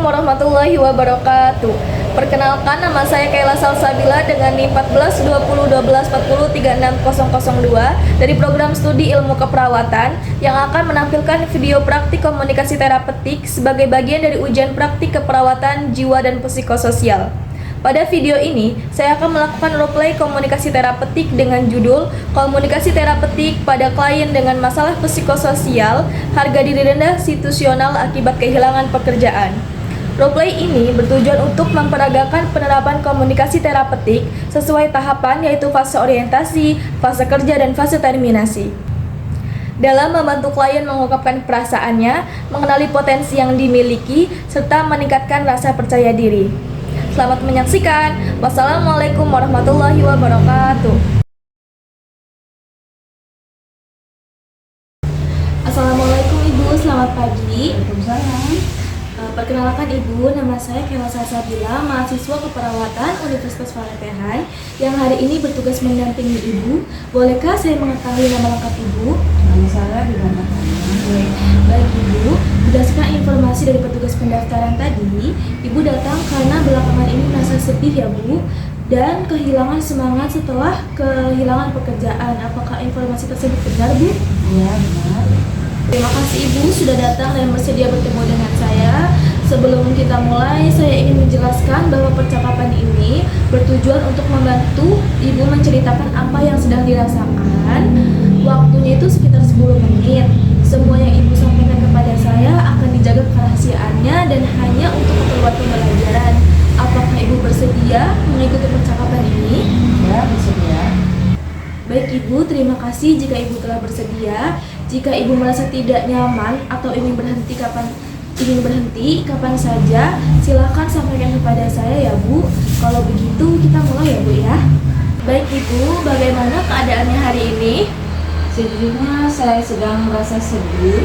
warahmatullahi wabarakatuh. Perkenalkan, nama saya Kayla Salsabila dengan NIM 14201240360002 dari program studi ilmu keperawatan yang akan menampilkan video praktik komunikasi terapeutik sebagai bagian dari ujian praktik keperawatan jiwa dan psikososial. Pada video ini, saya akan melakukan roleplay komunikasi terapeutik dengan judul Komunikasi Terapeutik pada Klien dengan Masalah Psikososial, Harga Diri Rendah Situasional Akibat Kehilangan Pekerjaan. Roleplay ini bertujuan untuk memperagakan penerapan komunikasi terapeutik sesuai tahapan, yaitu fase orientasi, fase kerja, dan fase terminasi. Dalam membantu klien mengungkapkan perasaannya, mengenali potensi yang dimiliki, serta meningkatkan rasa percaya diri. Selamat menyaksikan. Wassalamualaikum warahmatullahi wabarakatuh. Assalamualaikum Ibu, selamat pagi. Waalaikumsalam. Perkenalkan Ibu, nama saya Kayla Salsabila, mahasiswa keperawatan Universitas Valetehan yang hari ini bertugas mendampingi Ibu. Bolehkah saya mengetahui nama lengkap Ibu? Nama saya Didana. Baik Ibu, berdasarkan informasi dari petugas pendaftaran tadi, Ibu datang karena belakangan ini merasa sedih ya Bu, dan kehilangan semangat setelah kehilangan pekerjaan. Apakah informasi tersebut benar Bu? Iya, benar. Terima kasih Ibu sudah datang dan bersedia bertemu dengan saya. Sebelum kita mulai, saya ingin menjelaskan bahwa percakapan ini bertujuan untuk membantu Ibu menceritakan apa yang sedang dirasakan. Waktunya itu sekitar 10 menit. Semua yang Ibu sampaikan kepada saya akan dijaga kerahasiaannya dan hanya untuk keperluan pembelajaran. Apakah Ibu bersedia mengikuti percakapan ini? Ya, bersedia. Baik Ibu, terima kasih jika Ibu telah bersedia. Jika Ibu merasa tidak nyaman atau ingin berhenti kapan saja, silakan sampaikan kepada saya ya Bu. Kalau begitu kita mulai ya Bu ya. Baik Ibu, bagaimana keadaannya hari ini? Sejujurnya saya sedang merasa sedih.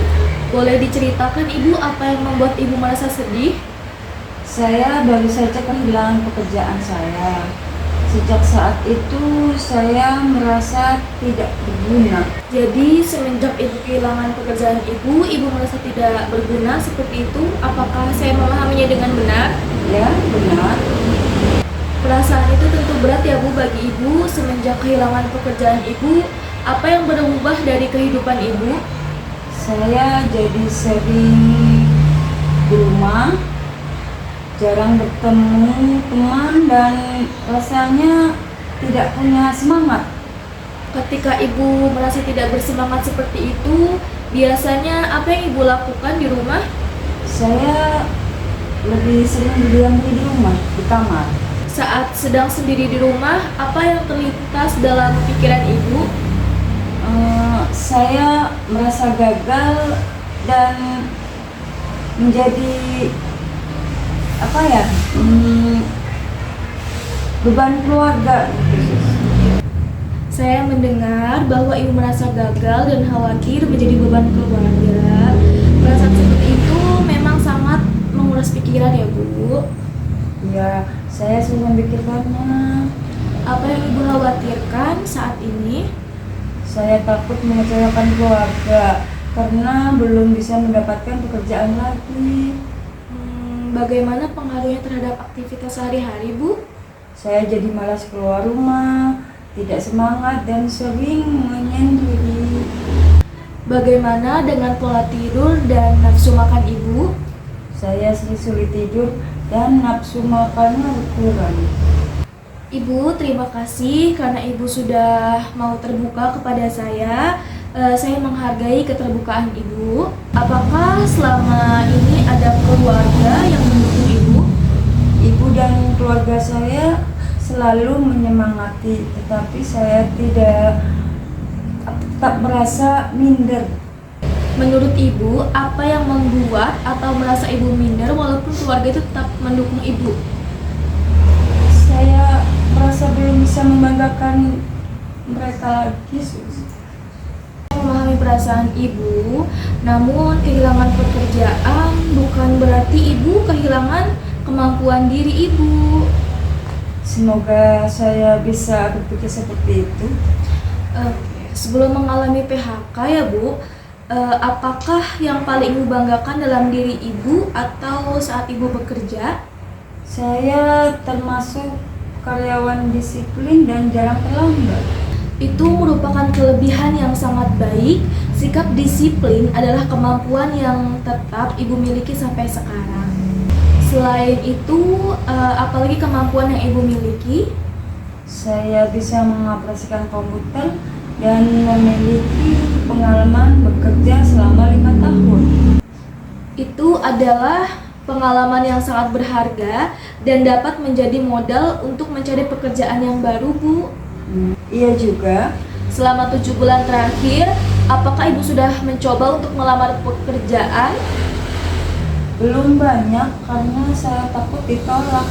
Boleh diceritakan Ibu apa yang membuat Ibu merasa sedih? Saya baru saja kehilangan pekerjaan saya. Sejak saat itu saya merasa tidak berguna. Jadi semenjak Ibu kehilangan pekerjaan Ibu merasa tidak berguna seperti itu. Apakah saya memahaminya dengan benar? Ya, benar. Perasaan itu tentu berat ya Bu bagi Ibu. Semenjak kehilangan pekerjaan Ibu, apa yang berubah dari kehidupan Ibu? Saya jadi sering di rumah, jarang bertemu teman, dan rasanya tidak punya semangat. Ketika Ibu merasa tidak bersemangat seperti itu, biasanya apa yang Ibu lakukan di rumah? Saya lebih sering berdiam diri di rumah, di kamar. Saat sedang sendiri di rumah, apa yang terlintas dalam pikiran Ibu? Saya merasa gagal dan menjadi beban keluarga. Saya mendengar bahwa Ibu merasa gagal dan khawatir menjadi beban keluarga. Perasaan seperti itu memang sangat menguras pikiran ya Bu. Ya, saya sering memikirkannya. Apa yang Ibu khawatirkan saat ini? Saya takut mengecewakan keluarga karena belum bisa mendapatkan pekerjaan lagi. Bagaimana pengaruhnya terhadap aktivitas sehari-hari Bu? Saya jadi malas keluar rumah, tidak semangat, dan sering menyendiri. Bagaimana dengan pola tidur dan nafsu makan Ibu? Saya sering sulit tidur dan nafsu makannya berkurang. Ibu, terima kasih karena Ibu sudah mau terbuka kepada saya. Saya menghargai keterbukaan Ibu. Apakah selama ini ada keluarga yang mendukung Ibu? Ibu dan keluarga saya selalu menyemangati, tetapi saya tetap merasa minder. Menurut Ibu, apa yang membuat atau merasa Ibu minder walaupun keluarga itu tetap mendukung Ibu? Saya merasa belum bisa membanggakan mereka lagi. Saya memahami perasaan Ibu, namun kehilangan pekerjaan bukan berarti Ibu kehilangan kemampuan diri Ibu. Semoga saya bisa berpikir seperti itu. Sebelum mengalami PHK ya Bu, Apakah yang paling Ibu banggakan dalam diri Ibu atau saat Ibu bekerja? Saya termasuk karyawan disiplin dan jarang terlambat. Itu merupakan kelebihan yang sangat baik. Sikap disiplin adalah kemampuan yang tetap Ibu miliki sampai sekarang. Selain itu, apalagi kemampuan yang Ibu miliki? Saya bisa mengoperasikan komputer dan memiliki pengalaman bekerja selama 5 tahun. Itu adalah pengalaman yang sangat berharga dan dapat menjadi modal untuk mencari pekerjaan yang baru, Bu. Iya juga. Selama 7 bulan terakhir, apakah Ibu sudah mencoba untuk melamar pekerjaan? Belum banyak karena saya takut ditolak.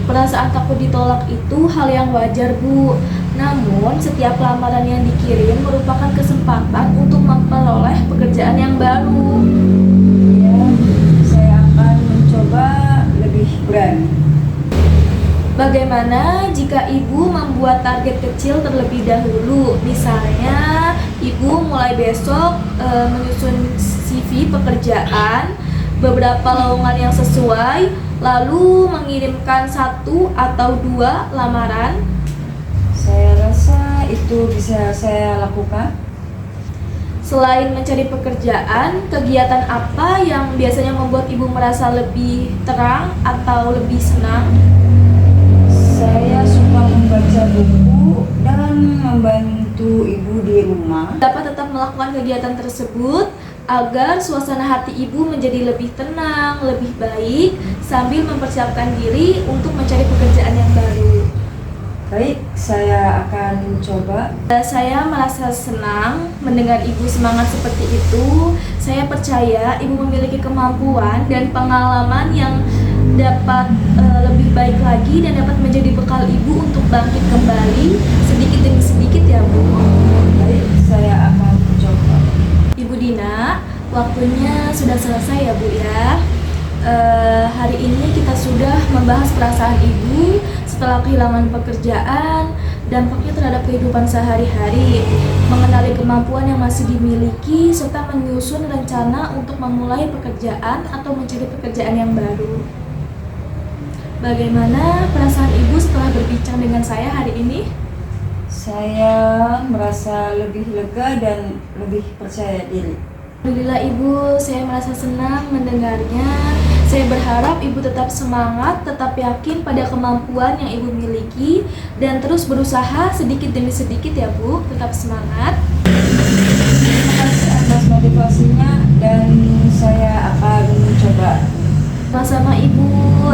Perasaan takut ditolak itu hal yang wajar, Bu. Namun, setiap lamaran yang dikirim merupakan kesempatan untuk memperoleh pekerjaan yang baru. Ya, saya akan mencoba lebih berani. Bagaimana jika Ibu membuat target kecil terlebih dahulu? Misalnya, Ibu mulai besok menyusun CV pekerjaan, beberapa lowongan yang sesuai, lalu mengirimkan 1 atau 2 lamaran. Saya rasa itu bisa saya lakukan. Selain mencari pekerjaan, kegiatan apa yang biasanya membuat Ibu merasa lebih terang atau lebih senang? Saya suka membaca buku dan membantu ibu di rumah. Dapat tetap melakukan kegiatan tersebut agar suasana hati Ibu menjadi lebih tenang, lebih baik, sambil mempersiapkan diri untuk mencari pekerjaan yang baru. Baik, saya akan coba. Saya merasa senang mendengar Ibu semangat seperti itu. Saya percaya Ibu memiliki kemampuan dan pengalaman yang dapat lebih baik lagi dan dapat menjadi bekal Ibu untuk bangkit kembali sedikit demi sedikit ya, Bu. Baik, saya akan coba. Ibu Dina, waktunya sudah selesai ya, Bu ya. Hari ini kita sudah membahas perasaan Ibu setelah kehilangan pekerjaan, dampaknya terhadap kehidupan sehari-hari, mengenali kemampuan yang masih dimiliki, serta menyusun rencana untuk memulai pekerjaan atau mencari pekerjaan yang baru. Bagaimana perasaan Ibu setelah berbincang dengan saya hari ini? Saya merasa lebih lega dan lebih percaya diri. Alhamdulillah Ibu, saya merasa senang mendengarnya. Saya berharap Ibu tetap semangat, tetap yakin pada kemampuan yang Ibu miliki, dan terus berusaha sedikit demi sedikit ya Bu, tetap semangat. Terima kasih atas motivasinya dan saya akan mencoba. Sama-sama Ibu,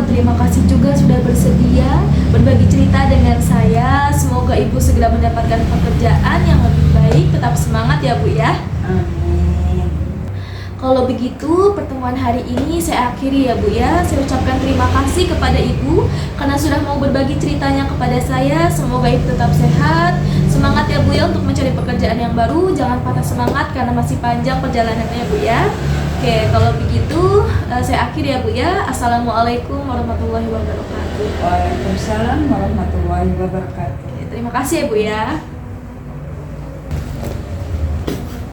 terima kasih juga sudah bersedia berbagi cerita dengan saya. Semoga Ibu segera mendapatkan pekerjaan yang lebih baik. Tetap semangat ya Bu ya. Amin. Kalau begitu, pertemuan hari ini saya akhiri ya Bu ya. Saya ucapkan terima kasih kepada Ibu karena sudah mau berbagi ceritanya kepada saya. Semoga Ibu tetap sehat. Semangat ya Bu ya untuk mencari pekerjaan yang baru. Jangan patah semangat karena masih panjang perjalanannya Bu ya. Oke, kalau begitu saya akhiri ya Bu ya. Assalamualaikum warahmatullahi wabarakatuh. Waalaikumsalam warahmatullahi wabarakatuh. Oke, terima kasih ya Bu ya.